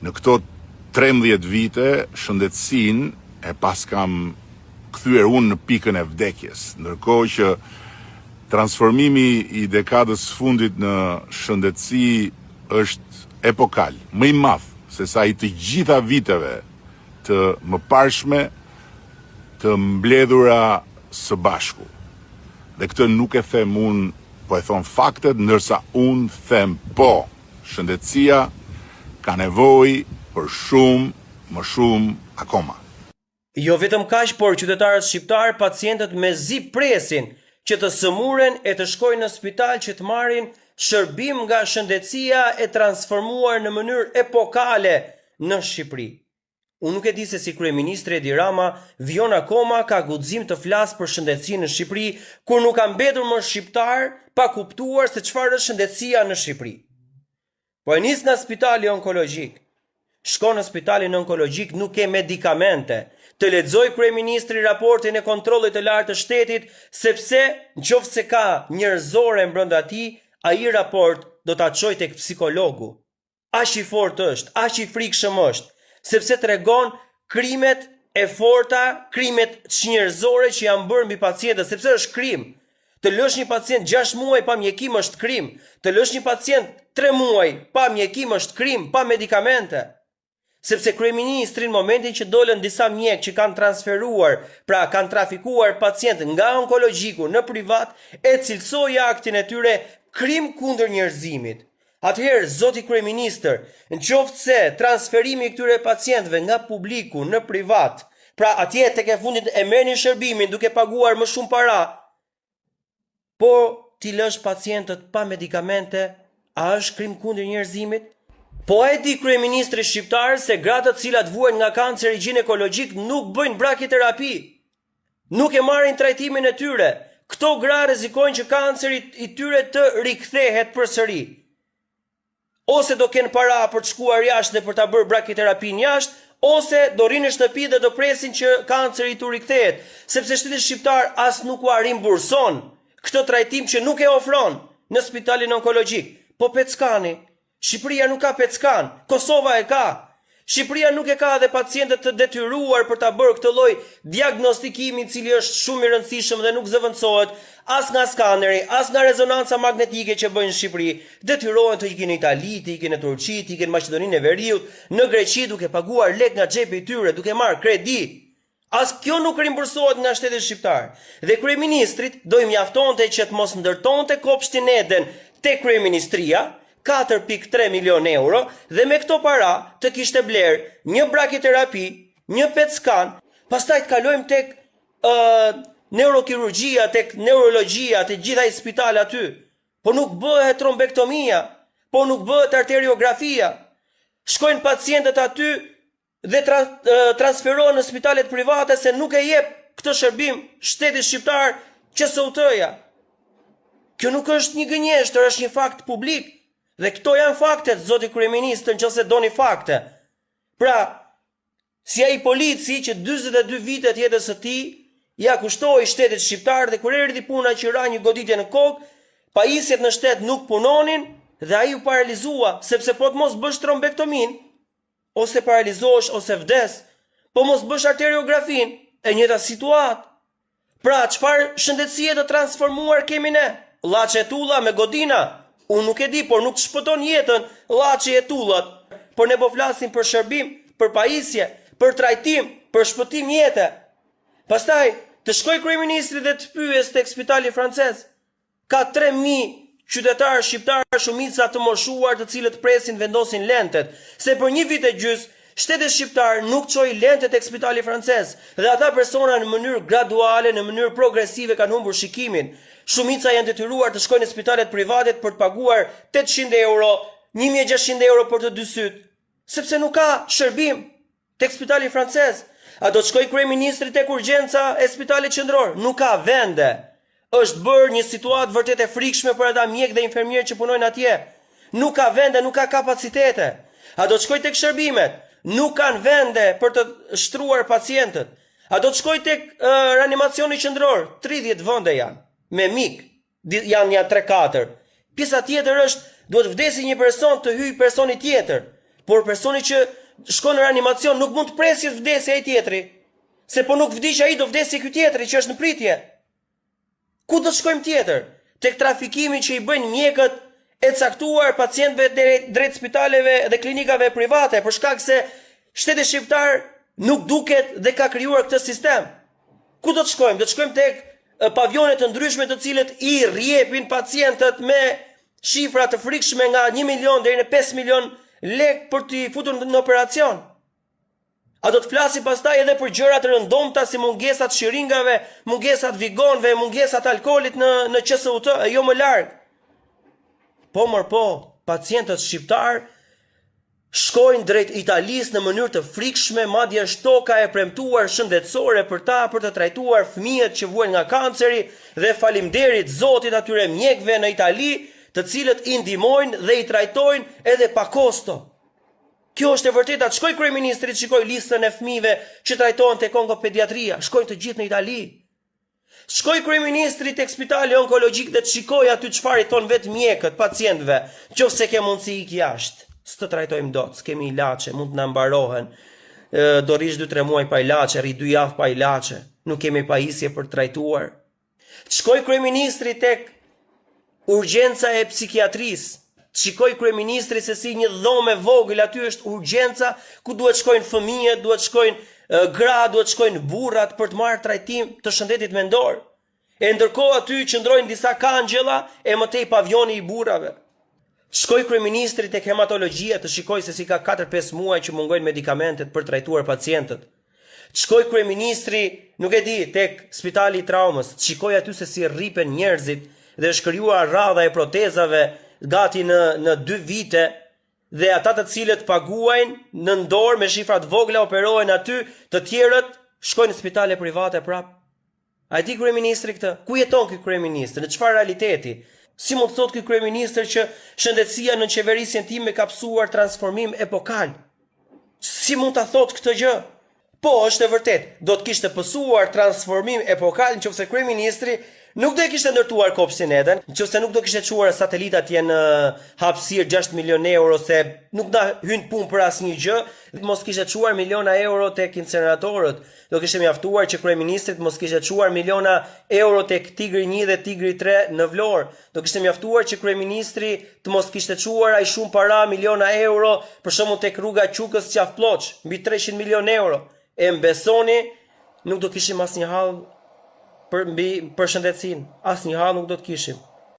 Në këto 13 vite, shëndetësinë e pas kam kthyer unë në pikën e vdekjes, ndërkohë që transformimi i dekadës fundit në shëndetësi është epokal, më i madh se sa i të gjitha viteve të mëparshme të mbledhura së bashku. Dhe këtë nuk e them unë, po e thon faktet, ndërsa unë them po, shëndetësia ka nevojë për më shumë akoma. Jo vetëm kaq, por qytetarët shqiptar, pacientët mezi presin që të sëmuren e të shkojnë në spital që të marrin shërbim nga shëndetësia e transformuar në mënyrë epokale në Shqipëri. Unë nuk e di se si kryeministri Edi Rama vijon akoma ka guxim të flasë për shëndetësinë në Shqipëri, kur nuk ka mbetur më shqiptar pa kuptuar se çfarë është shëndetësia në Shqipëri. Po e nis në spitali onkologjik. Shko në spitalin onkologjik, nuk ke medikamente. Të lexoj kryeministri raportin e kontrollit të lartë të shtetit, sepse nëse ka njerëzore brenda tij, ai raport do ta çojë tek psikologu. Aq i fortë është, aq i frikshëm është, sepse tregon krimet e forta, krimet çnjerëzore që janë bërë mbi pacientët, sepse është krim. Të lësh një pacient 6 muaj pa mjekim është krim. Të lësh një pacient 3 muaj pa mjekim është krim, pa medikamente. Sepse kryeministri në momentin që dolën disa mjek që kanë transferuar, pra kanë trafikuar pacient nga onkologjiku në privat, e cilësoi aktin e tyre krim kundër njerëzimit. Atëherë, zoti kryeministër, nëse se transferimi i këtyre pacientëve nga publiku në privat, pra atje tek e fundit e merrni shërbimin duke paguar më shumë para, po ti lësh pacientët pa medikamente, a është krim kundër njerëzimit? Po e di kryeministri shqiptar se gratë të cilat vuajnë nga kanceri ginekologjik nuk bëjnë brakiterapi. Nuk e marrin trajtimin e tyre. Këto gra rrezikojnë që kanceri i tyre të rikthehet përsëri. Ose do kenë para për të shkuar jashtë dhe për ta bërë brakiterapin jashtë, ose do rinë në shtëpi dhe do presin që kanceri të rikthehet, sepse shteti shqiptar as nuk u rimburson këtë trajtim që nuk e ofron në spitalin onkologjik. Po peckani. Shqipëria nuk ka peckan, Kosova e ka. Shqipëria nuk e ka edhe pacientët të detyruar për ta bërë këtë lloj diagnostikimi i cili është shumë i rëndësishëm dhe nuk zëvendësohet as nga skaneri, as nga rezonanca magnetike që bëjnë në Shqipëri. Detyrohen të ikin në Itali, të ikin në Turqi, të ikin në Maqedoninë e Veriut, në Greqi duke paguar lek nga xhepi i tyre, duke marrë kredi. As kjo nuk rimbursohet nga shteti shqiptar. Dhe kryeministrit do i mjaftonte që të mos ndërtonte kopshtin Eden te kryeministria, 4.3 milion euro, dhe me këto para të kishte bler një brakiterapi, një petskan, pastaj të kalojmë tek neurokirurgjia, tek neurologjia, tek gjitha i spital aty. Po nuk bëhet trombektomia, po nuk bëhet arteriografia. Shkojnë pacientët aty dhe transferohen në spitalet private se nuk e jep këtë shërbim shteti shqiptar QSUT-ja. Kjo nuk është një gënjeshtër, është një fakt publik. Dhe këto janë faktet, zoti kryeministër, nëse doni fakte. Pra, si ai polici që 42 vite të jetës së tij ja kushtoi shtetit shqiptar dhe kur erdhi puna që ra një goditje në kokë, pajisjet në shtet nuk punonin dhe ai u paralizua, sepse po të mos bësh trombektomin, ose paralizohesh ose vdes, po mos bësh arteriografin, e njëjta situatë. Pra, çfarë shëndetësie të transformuar kemi ne? Llaçe e tulla me godina. Unë nuk e di, por nuk të shpëton jetën llaçi e tullat. Por ne po flasim për shërbim, për pajisje, për trajtim, për shpëtim jete. Pastaj, të shkoj kryeministri dhe të pyes tek spitali francez. Ka 3.000 qytetarë shqiptarë, shumica të moshuar, të cilët presin vendosin lentet, se për 1 vit e gjys shteti shqiptar nuk çoi lentet tek spitali francez, dhe ata persona në mënyrë graduale, në mënyrë progresive kanë humbur shikimin. Shumica janë detyruar të shkojnë në spitalet private për të paguar 800 euro, 1600 euro për të dy syt, sepse nuk ka shërbim tek spitali francez. A do të shkoj kryeministri tek urgjenca e spitalit qendror? Nuk ka vende. Është bërë një situatë vërtet e frikshme për ata mjek dhe infermierë që punojnë atje. Nuk ka vende, nuk ka kapacitete. A do të shkoj tek shërbimet? Nuk kanë vende për të shtruar pacientët. A do të shkoj tek reanimacioni qendror? 30 vende janë. Me mik, janë 3-4. Pjesa tjetër është, duhet vdesi një person të hyjë personi tjetër. por personi që shkon në reanimacion nuk mund të presë të vdesë ai tjetri, se po nuk vdiq ai do vdesë ky tjetri që është në pritje. Ku do të shkojmë tjetër? Tek trafikimi që i bëjnë mjekët e caktuar pacientëve drejt spitaleve dhe klinikave private, për shkak se shteti shqiptar nuk duket dhe ka krijuar këtë sistem. Ku do të shkojmë? Do të shkojmë tek pavione të ndryshme të cilët i rjepin pacientët me shifra të frikshme nga 1 milion deri në 5 milion lek për t'i futur në operacion. A do të flasi pastaj edhe për gjëra të rëndomta si mungesat shiringave, mungesat vigonve, mungesat alkoolit në QSUT, jo më larg. Po, pacientët shqiptar shkojnë drejt Italisë në mënyrë të frikshme, madje shtoka e premtuar shëndetësore për të trajtuar fëmijët që vuajnë nga kanceri dhe falimderit Zotit atyre mjekëve në Itali, të cilët i ndihmojnë dhe i trajtojnë edhe pa kosto. Kjo është e vërteta. Shkoj kryeministri të shikoj listën e fëmijëve që trajtohen tek onkopediatria, shkojnë të gjithë në Itali. Shkoj kryeministri tek spitali onkologjik dhe të shikoj aty çfarë i thon vetë mjekët pacientëve, nëse ke mundësi ik jashtë. S'të trajtojmë dot, s'kemi ilaçe, mund të na mbarohen. Do rish 2-3 muaj pa ilaçe, rri 2 javë pa ilaçe, nuk kemi pajisje për të trajtuar. Shkoj kryeministri tek urgjenca e psikiatrisë. Shikoj kryeministri se si një dhomë e vogël aty është urgjenca ku duhet shkojnë fëmijët, duhet shkojnë gra, duhet shkojnë burrat për të marrë trajtim të shëndetit mendor. E ndërkohë aty qëndrojnë disa kangjella e mëtej pavioni i burrave. Shkoj kryeministri tek hematologjia të shikoj se si ka 4-5 muaj që mungojnë medikamentet për trajtuar pacientët. Shkoj kryeministri, nuk e di, tek spitali i traumës, shikoj aty se si rripen njerëzit dhe është krijuar radha e protezave gati në 2 vite dhe ata të cilët paguajnë në dorë me shifra të vogla operohen aty, të tjerët shkojnë në spitale private prap. A di kryeministri këtë? Ku jeton ky kryeministër? Në çfarë realiteti? Si mund të thotë ky kryeministër që shëndetësia në qeverisjen time ka psuar transformim epokal? Si mund ta thotë këtë gjë? Po, është e vërtet, do të kishte pësuar transformim epokal nëse kryeministri nuk do e kishte ndërtuar kopshtin Eden, nëse nuk do kishte çuar satelitat në hapësirë 6 milion euro se nuk na hyn punë për asnjë gjë, mos kishte çuar miliona euro tek incineratorët. Do kishte mjaftuar që kryeministrit mos kishte çuar miliona euro tek Tigri 1 dhe Tigri 3 në Vlorë. Do kishte mjaftuar që kryeministri të mos kishte çuar ai shumë para, miliona euro, për shembull tek rruga Qukës Qafploç, mbi 300 milion euro. E mbesoni, nuk do kishim asnjë hall për shëndetësinë, asnjë hall nuk do të kishim.